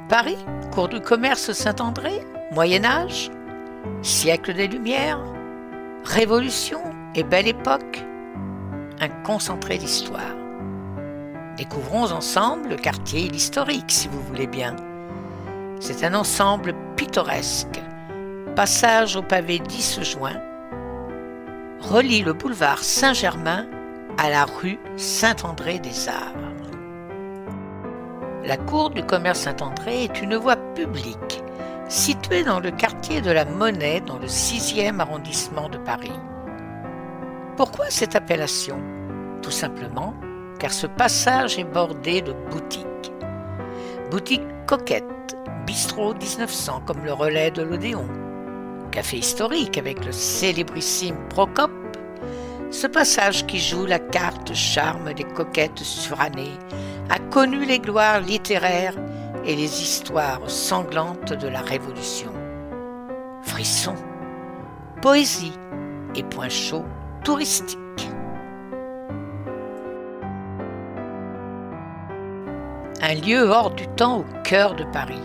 Paris, cour du commerce Saint-André, Moyen-Âge, siècle des Lumières, Révolution et Belle Époque, un concentré d'histoire. Découvrons ensemble le quartier et l'historique, si vous voulez bien. C'est un ensemble pittoresque. Passage au pavé 10 juin, relie le boulevard Saint-Germain à la rue Saint-André-des-Arts. La cour du commerce Saint-André est une voie publique située dans le quartier de la Monnaie, dans le 6e arrondissement de Paris. Pourquoi cette appellation? Tout simplement car ce passage est bordé de boutiques. Boutiques coquettes, bistrot 1900 comme le Relais de l'Odéon, café historique avec le célébrissime Procope, ce passage qui joue la carte charme des coquettes surannées a connu les gloires littéraires et les histoires sanglantes de la Révolution. Frissons, poésie et points chauds touristiques. Un lieu hors du temps au cœur de Paris,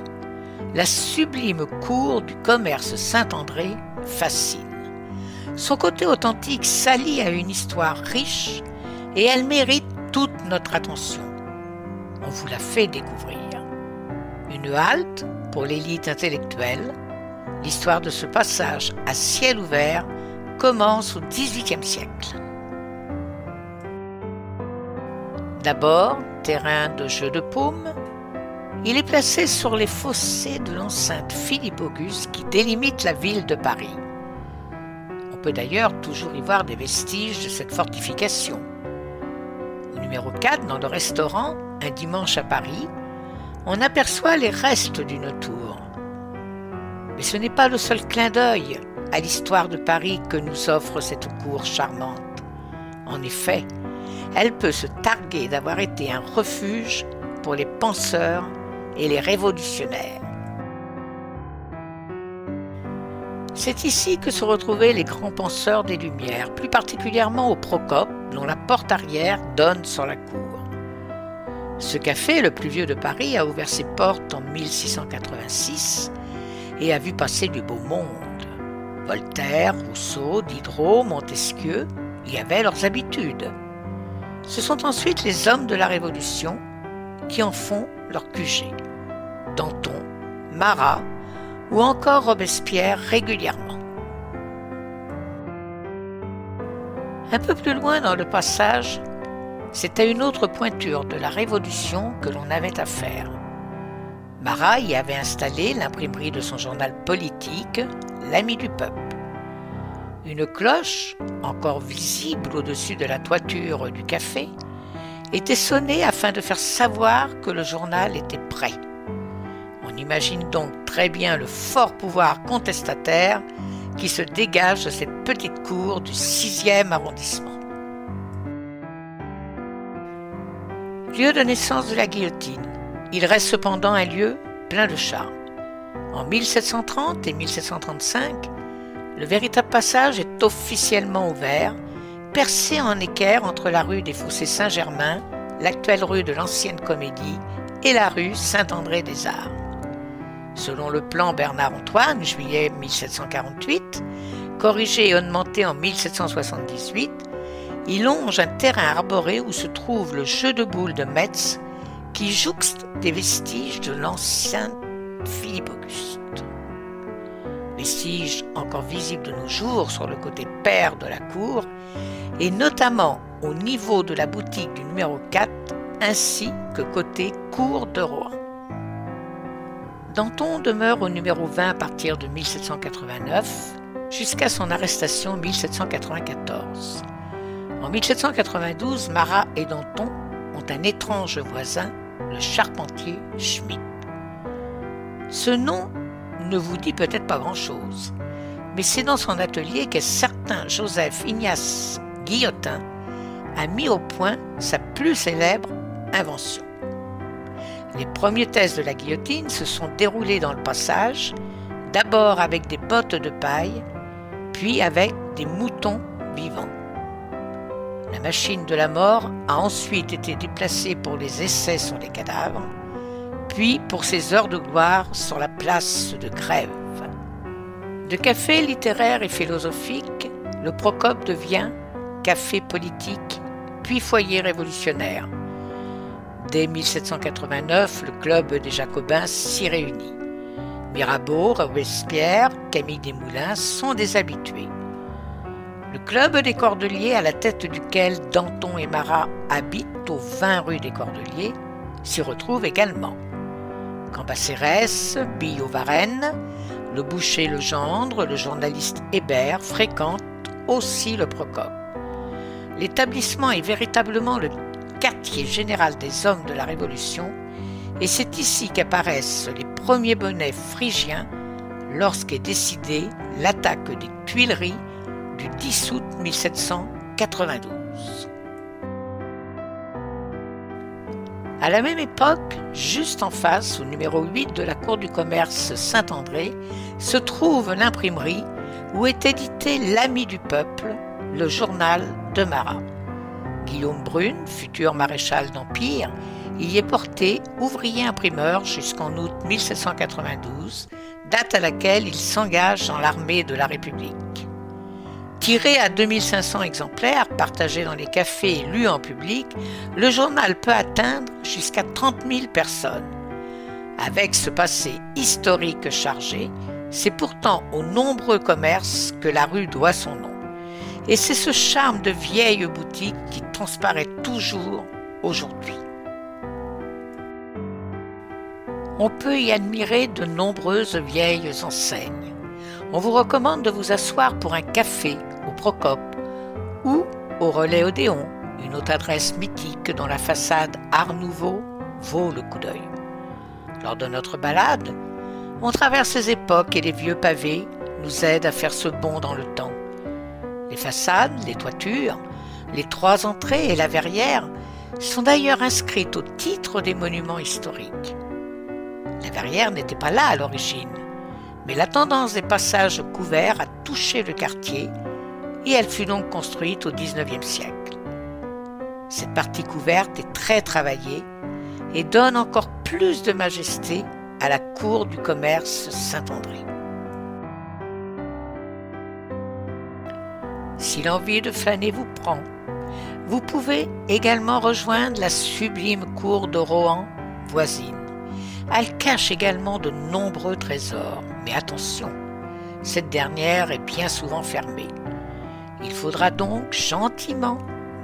la sublime cour du commerce Saint-André fascine. Son côté authentique s'allie à une histoire riche et elle mérite toute notre attention. On vous la fait découvrir. Une halte pour l'élite intellectuelle, l'histoire de ce passage à ciel ouvert commence au XVIIIe siècle. D'abord, terrain de jeu de paume, il est placé sur les fossés de l'enceinte Philippe-Auguste qui délimite la ville de Paris. On peut d'ailleurs toujours y voir des vestiges de cette fortification. Au numéro 4, dans le restaurant, un dimanche à Paris, on aperçoit les restes d'une tour. Mais ce n'est pas le seul clin d'œil à l'histoire de Paris que nous offre cette cour charmante. En effet, elle peut se targuer d'avoir été un refuge pour les penseurs et les révolutionnaires. C'est ici que se retrouvaient les grands penseurs des Lumières, plus particulièrement au Procope, dont la porte arrière donne sur la cour. Ce café, le plus vieux de Paris, a ouvert ses portes en 1686 et a vu passer du beau monde. Voltaire, Rousseau, Diderot, Montesquieu y avaient leurs habitudes. Ce sont ensuite les hommes de la Révolution qui en font leur QG. Danton, Marat ou encore Robespierre régulièrement. Un peu plus loin dans le passage, c'est à une autre pointure de la Révolution que l'on avait affaire. Marat y avait installé l'imprimerie de son journal politique, L'Ami du Peuple. Une cloche, encore visible au-dessus de la toiture du café, était sonnée afin de faire savoir que le journal était prêt. On imagine donc très bien le fort pouvoir contestataire qui se dégage de cette petite cour du 6e arrondissement. Lieu de naissance de la guillotine, il reste cependant un lieu plein de charme. En 1730 et 1735, le véritable passage est officiellement ouvert, percé en équerre entre la rue des Fossés Saint-Germain, l'actuelle rue de l'Ancienne Comédie, et la rue Saint-André-des-Arts. Selon le plan Bernard-Antoine, juillet 1748, corrigé et augmenté en 1778, il longe un terrain arboré où se trouve le jeu de boules de Metz qui jouxte des vestiges de l'ancien Philippe-Auguste. Vestiges encore visibles de nos jours sur le côté pair de la cour et notamment au niveau de la boutique du numéro 4 ainsi que côté cour de Rohan. Danton demeure au numéro 20 à partir de 1789 jusqu'à son arrestation en 1794. En 1792, Marat et Danton ont un étrange voisin, le charpentier Schmitt. Ce nom ne vous dit peut-être pas grand-chose, mais c'est dans son atelier qu'un certain Joseph Ignace Guillotin a mis au point sa plus célèbre invention. Les premiers tests de la guillotine se sont déroulés dans le passage, d'abord avec des bottes de paille, puis avec des moutons vivants. La machine de la mort a ensuite été déplacée pour les essais sur les cadavres, puis pour ses heures de gloire sur la place de Grève. De café littéraire et philosophique, le Procope devient café politique, puis foyer révolutionnaire. Dès 1789, le club des Jacobins s'y réunit. Mirabeau, Robespierre, Camille Desmoulins sont des habitués. Le club des Cordeliers, à la tête duquel Danton et Marat habitent aux 20 rue des Cordeliers, s'y retrouve également. Cambacérès, Billaud-Varenne, le boucher Legendre, le journaliste Hébert fréquentent aussi le Procope. L'établissement est véritablement le quartier général des hommes de la Révolution et c'est ici qu'apparaissent les premiers bonnets phrygiens lorsqu'est décidée l'attaque des Tuileries du 10 août 1792. À la même époque, juste en face, au numéro 8 de la cour du commerce Saint-André, se trouve l'imprimerie où est édité L'Ami du peuple, le journal de Marat. Guillaume Brune, futur maréchal d'Empire, y est porté ouvrier imprimeur jusqu'en août 1792, date à laquelle il s'engage dans l'armée de la République. Tiré à 2500 exemplaires, partagé dans les cafés et lu en public, le journal peut atteindre jusqu'à 30 000 personnes. Avec ce passé historique chargé, c'est pourtant aux nombreux commerces que la rue doit son nom. Et c'est ce charme de vieille boutique qui transparaît toujours aujourd'hui. On peut y admirer de nombreuses vieilles enseignes. On vous recommande de vous asseoir pour un café au Procope ou au Relais Odéon, une autre adresse mythique dont la façade Art Nouveau vaut le coup d'œil. Lors de notre balade, on traverse les époques et les vieux pavés nous aident à faire ce bond dans le temps. Les façades, les toitures, les 3 entrées et la verrière sont d'ailleurs inscrites au titre des monuments historiques. La verrière n'était pas là à l'origine, mais la tendance des passages couverts a touché le quartier et elle fut donc construite au XIXe siècle. Cette partie couverte est très travaillée et donne encore plus de majesté à la cour du commerce Saint-André. Si l'envie de flâner vous prend, vous pouvez également rejoindre la sublime cour de Rohan voisine. Elle cache également de nombreux trésors, mais attention, cette dernière est bien souvent fermée. Il faudra donc gentiment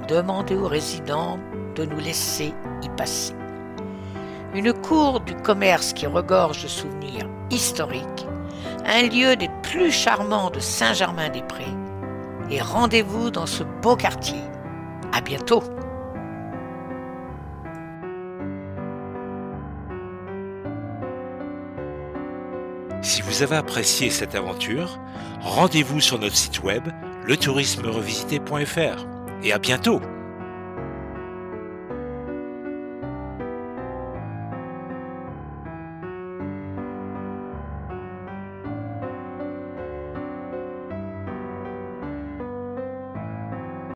demander aux résidents de nous laisser y passer. Une cour du commerce qui regorge de souvenirs historiques, un lieu des plus charmants de Saint-Germain-des-Prés, et rendez-vous dans ce beau quartier. À bientôt! Si vous avez apprécié cette aventure, rendez-vous sur notre site web letourismerevisité.fr et à bientôt!